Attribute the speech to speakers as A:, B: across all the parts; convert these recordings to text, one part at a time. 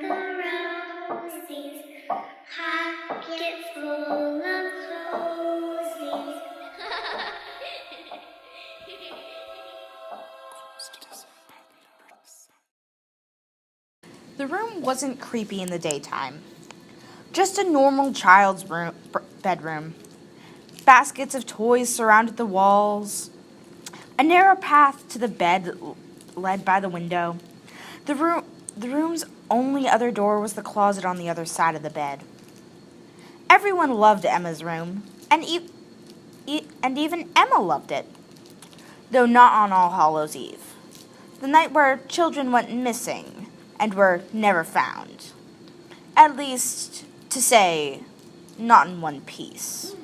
A: around the roses, pocket full of posies.
B: The room wasn't creepy in the daytime. Just a normal child's bedroom. Baskets of toys surrounded the walls. A narrow path to the bed led by the window. The room's only other door was the closet on the other side of the bed. Everyone loved Emma's room, and even Emma loved it, though not on All Hallows Eve, the night where children went missing and were never found. At least, to say, not in one piece.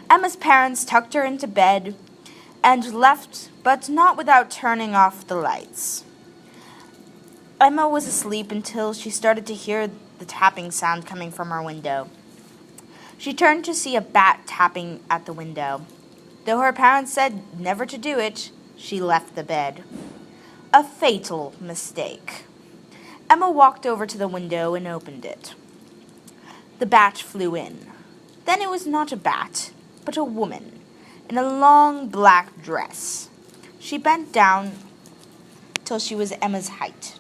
B: Emma's parents tucked her into bed and left, but not without turning off the lights. Emma was asleep until she started to hear the tapping sound coming from her window. She turned to see a bat tapping at the window. Though her parents said never to do it, she left the bed. A fatal mistake. Emma walked over to the window and opened it. The bat flew in. Then it was not a bat, but a woman, in a long black dress. She bent down till she was Emma's height.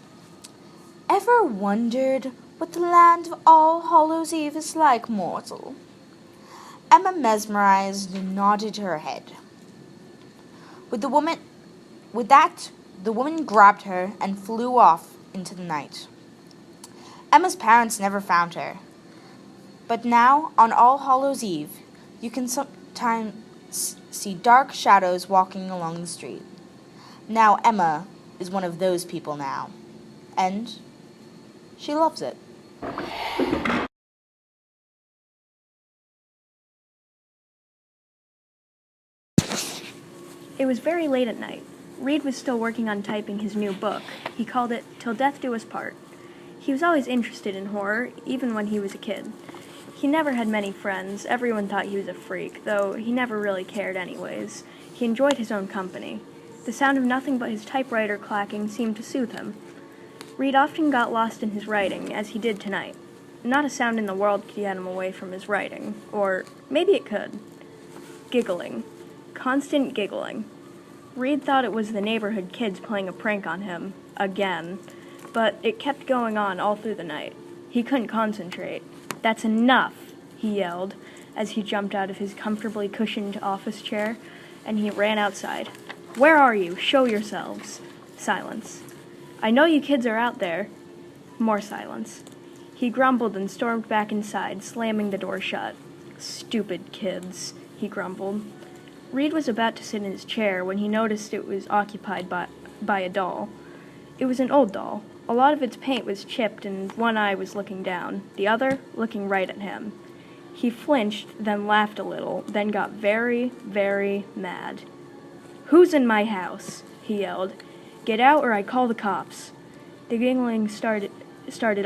B: Ever wondered what the land of All Hallows Eve is like, mortal? Emma, mesmerized, nodded her head. With that, the woman grabbed her and flew off into the night. Emma's parents never found her. But now, on All Hallows Eve, you can sometimes see dark shadows walking along the street. Now Emma is one of those people now. And she loves it.
C: It was very late at night. Reed was still working on typing his new book. He called it Till Death Do Us Part. He was always interested in horror, even when he was a kid. He never had many friends. Everyone thought he was a freak, though he never really cared anyways. He enjoyed his own company. The sound of nothing but his typewriter clacking seemed to soothe him. Reed often got lost in his writing, as he did tonight. Not a sound in the world could get him away from his writing. Or maybe it could. Giggling. Constant giggling. Reed thought it was the neighborhood kids playing a prank on him. Again. But it kept going on all through the night. He couldn't concentrate. "That's enough," he yelled, as he jumped out of his comfortably cushioned office chair, and he ran outside. "Where are you? Show yourselves." Silence. "I know you kids are out there." More silence. He grumbled and stormed back inside, slamming the door shut. "Stupid kids," he grumbled. Reed was about to sit in his chair when he noticed it was occupied by a doll. It was an old doll. A lot of its paint was chipped and one eye was looking down, the other looking right at him. He flinched, then laughed a little, then got very, very mad. "Who's in my house?" he yelled. "Get out or I call the cops." The giggling started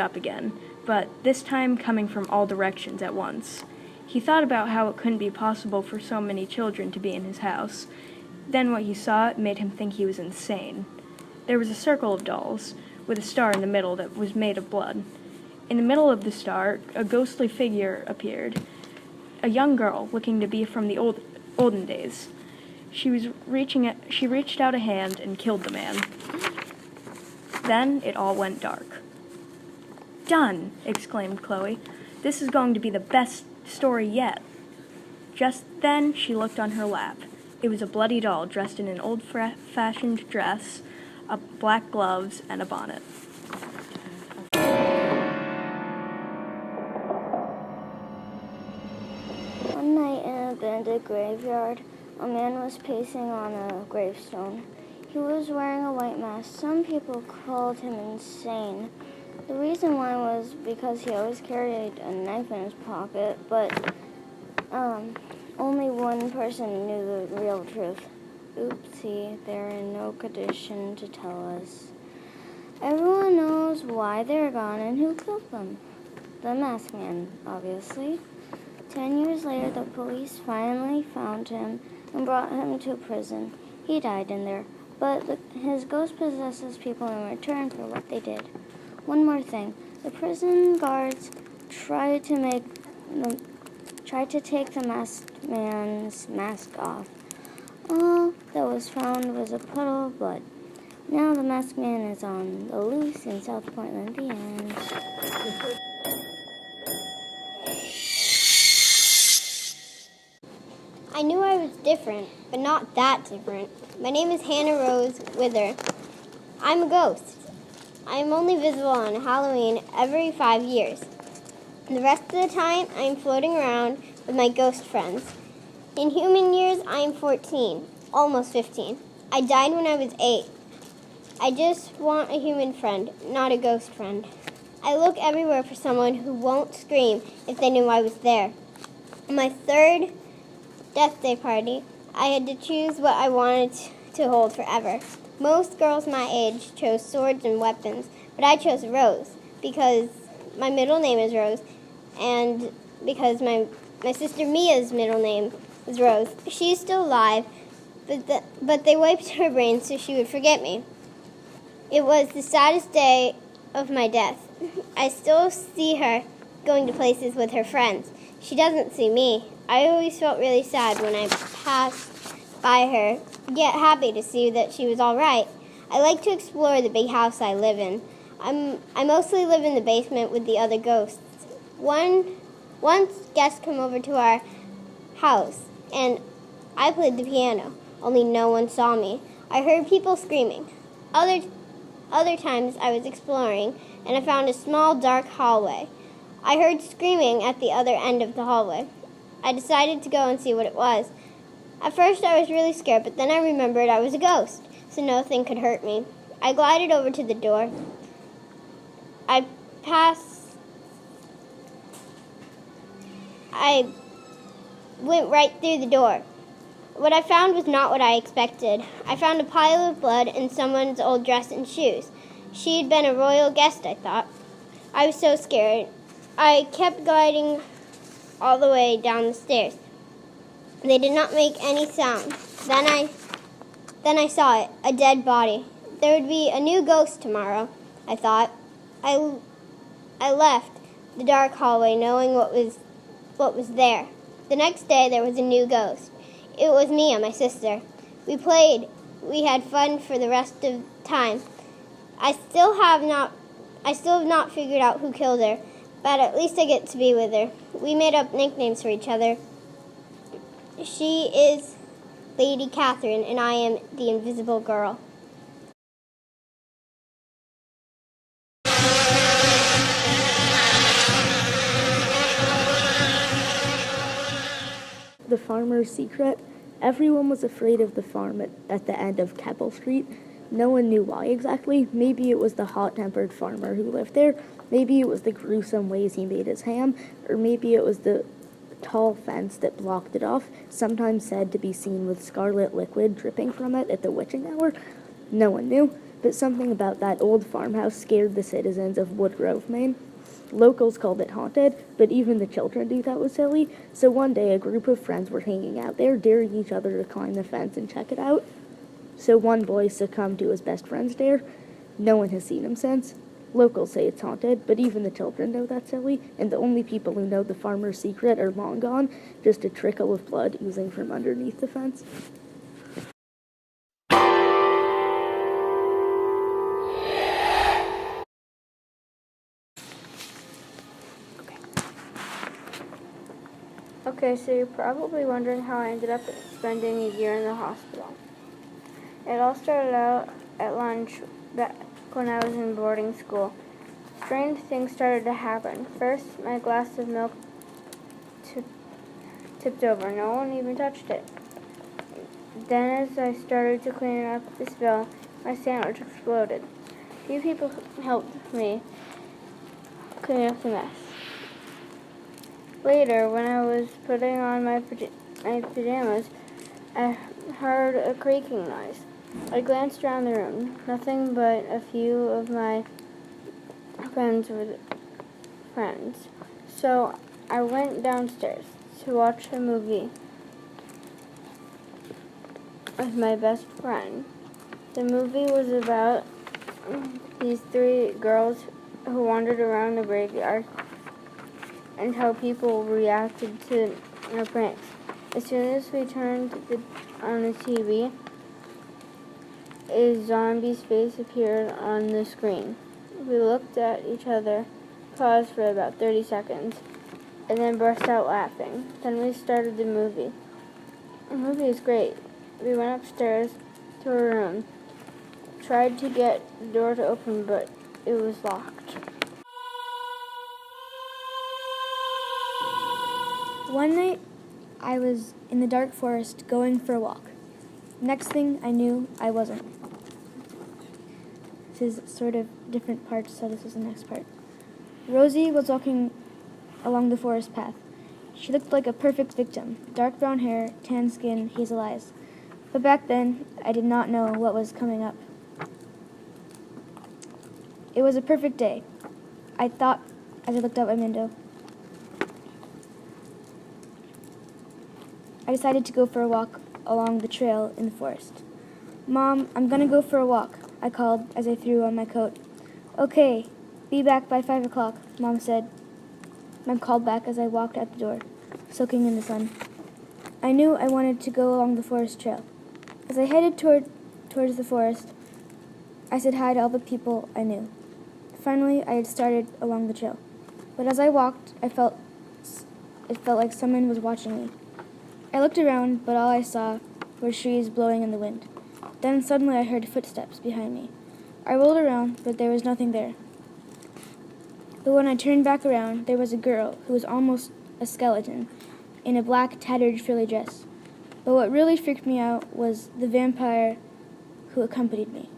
C: up again, but this time coming from all directions at once. He thought about how it couldn't be possible for so many children to be in his house. Then what he saw made him think he was insane. There was a circle of dolls, with a star in the middle that was made of blood. In the middle of the star, a ghostly figure appeared. A young girl, looking to be from the olden days. She reached out a hand and killed the man. Then it all went dark. "Done!" exclaimed Chloe. "This is going to be the best story yet." Just then she looked on her lap. It was a bloody doll dressed in an old-fashioned dress, black gloves, and a bonnet.
A: One night in an abandoned graveyard, a man was pacing on a gravestone. He was wearing a white mask. Some people called him insane. The reason why was because he always carried a knife in his pocket, but only one person knew the real truth. Oopsie, they're in no condition to tell us. Everyone knows why they're gone and who killed them. The masked man, obviously. 10 years later, the police finally found him and brought him to prison. He died in there, but his ghost possesses people in return for what they did. One more thing. The prison guards tried to take the masked man's mask off. All that was found was a puddle of blood. Now the masked man is on the loose in South Portland. The end.
D: I knew I was different, but not that different. My name is Hannah Rose Wither. I'm a ghost. I am only visible on Halloween every 5 years. The rest of the time, I am floating around with my ghost friends. In human years, I am 14, almost 15. I died when I was 8. I just want a human friend, not a ghost friend. I look everywhere for someone who won't scream if they knew I was there. On my 3rd death day party, I had to choose what I wanted to hold forever. Most girls my age chose swords and weapons, but I chose Rose because my middle name is Rose and because my sister Mia's middle name was Rose. She's still alive, but they wiped her brain so she would forget me. It was the saddest day of my death. I still see her going to places with her friends. She doesn't see me. I always felt really sad when I passed by her, yet happy to see that she was all right. I like to explore the big house I live in. I mostly live in the basement with the other ghosts. Once guests come over to our house, and I played the piano, only no one saw me. I heard people screaming. Other times I was exploring, and I found a small dark hallway. I heard screaming at the other end of the hallway. I decided to go and see what it was. At first I was really scared, but then I remembered I was a ghost, so nothing could hurt me. I glided over to the door. I went right through the door. What I found was not what I expected. I found a pile of blood and someone's old dress and shoes. She had been a royal guest, I thought. I was so scared. I kept gliding all the way down the stairs. They did not make any sound. Then I saw it, a dead body. There would be a new ghost tomorrow, I thought. I left the dark hallway knowing what was there. The next day there was a new ghost. It was Mia, my sister. We played. We had fun for the rest of the time. I still have not figured out who killed her, but at least I get to be with her. We made up nicknames for each other. She is Lady Catherine, and I am the Invisible Girl.
E: The farmer's secret. Everyone was afraid of the farm at the end of Keppel Street. No one knew why exactly. Maybe it was the hot-tempered farmer who lived there. Maybe it was the gruesome ways he made his ham. Or maybe it was the tall fence that blocked it off, sometimes said to be seen with scarlet liquid dripping from it at the witching hour. No one knew, but something about that old farmhouse scared the citizens of Woodgrove, Maine. Locals called it haunted, but even the children knew that was silly, so one day a group of friends were hanging out there, daring each other to climb the fence and check it out. So one boy succumbed to his best friend's dare. No one has seen him since. Locals say it's haunted, but even the children know that's silly, and the only people who know the farmer's secret are long gone, just a trickle of blood oozing from underneath the fence.
F: Okay, so you're probably wondering how I ended up spending a year in the hospital. It all started out at lunch back when I was in boarding school. Strange things started to happen. First, my glass of milk tipped over. No one even touched it. Then as I started to clean up the spill, my sandwich exploded. A few people helped me clean up the mess. Later, when I was putting on my pajamas, I heard a creaking noise. I glanced around the room. Nothing but a few of my friends were friends. So I went downstairs to watch a movie. with my best friend. The movie was about these three girls who wandered around the graveyard and how people reacted to our pranks. As soon as we turned on the TV, a zombie's face appeared on the screen. We looked at each other, paused for about 30 seconds, and then burst out laughing. Then we started the movie. The movie is great. We went upstairs to our room, tried to get the door to open, but it was locked.
G: One night, I was in the dark forest going for a walk. Next thing I knew, I wasn't. This is sort of different parts, so this is the next part. Rosie was walking along the forest path. She looked like a perfect victim. Dark brown hair, tan skin, hazel eyes. But back then, I did not know what was coming up. It was a perfect day, I thought as I looked out my window. I decided to go for a walk along the trail in the forest. "Mom, I'm gonna go for a walk," I called as I threw on my coat. "Okay, be back by 5 o'clock, Mom said. Mom called back as I walked out the door, soaking in the sun. I knew I wanted to go along the forest trail. As I headed towards the forest, I said hi to all the people I knew. Finally, I had started along the trail. But as I walked, it felt like someone was watching me. I looked around, but all I saw were trees blowing in the wind. Then suddenly I heard footsteps behind me. I rolled around, but there was nothing there. But when I turned back around, there was a girl who was almost a skeleton, in a black, tattered, frilly dress. But what really freaked me out was the vampire who accompanied me.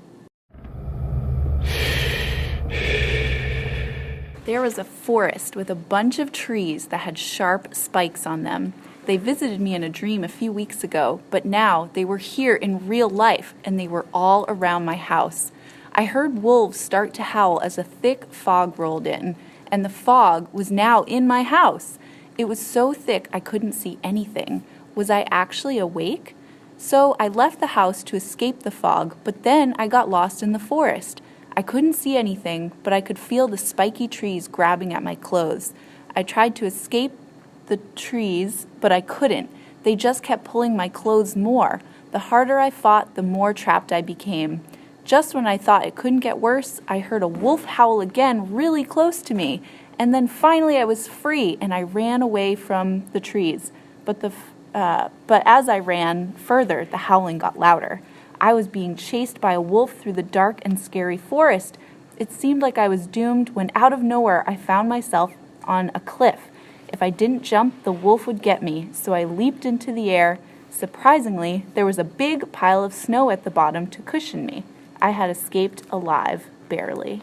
H: There was a forest with a bunch of trees that had sharp spikes on them. They visited me in a dream a few weeks ago, but now they were here in real life, and they were all around my house. I heard wolves start to howl as a thick fog rolled in, and the fog was now in my house. It was so thick I couldn't see anything. Was I actually awake? So I left the house to escape the fog, but then I got lost in the forest. I couldn't see anything, but I could feel the spiky trees grabbing at my clothes. I tried to escape the trees, but I couldn't. They just kept pulling my clothes more. The harder I fought, the more trapped I became. Just when I thought it couldn't get worse, I heard a wolf howl again really close to me. And then finally I was free, and I ran away from the trees. But as I ran further, the howling got louder. I was being chased by a wolf through the dark and scary forest. It seemed like I was doomed when out of nowhere I found myself on a cliff. If I didn't jump, the wolf would get me, so I leaped into the air. Surprisingly, there was a big pile of snow at the bottom to cushion me. I had escaped alive, barely.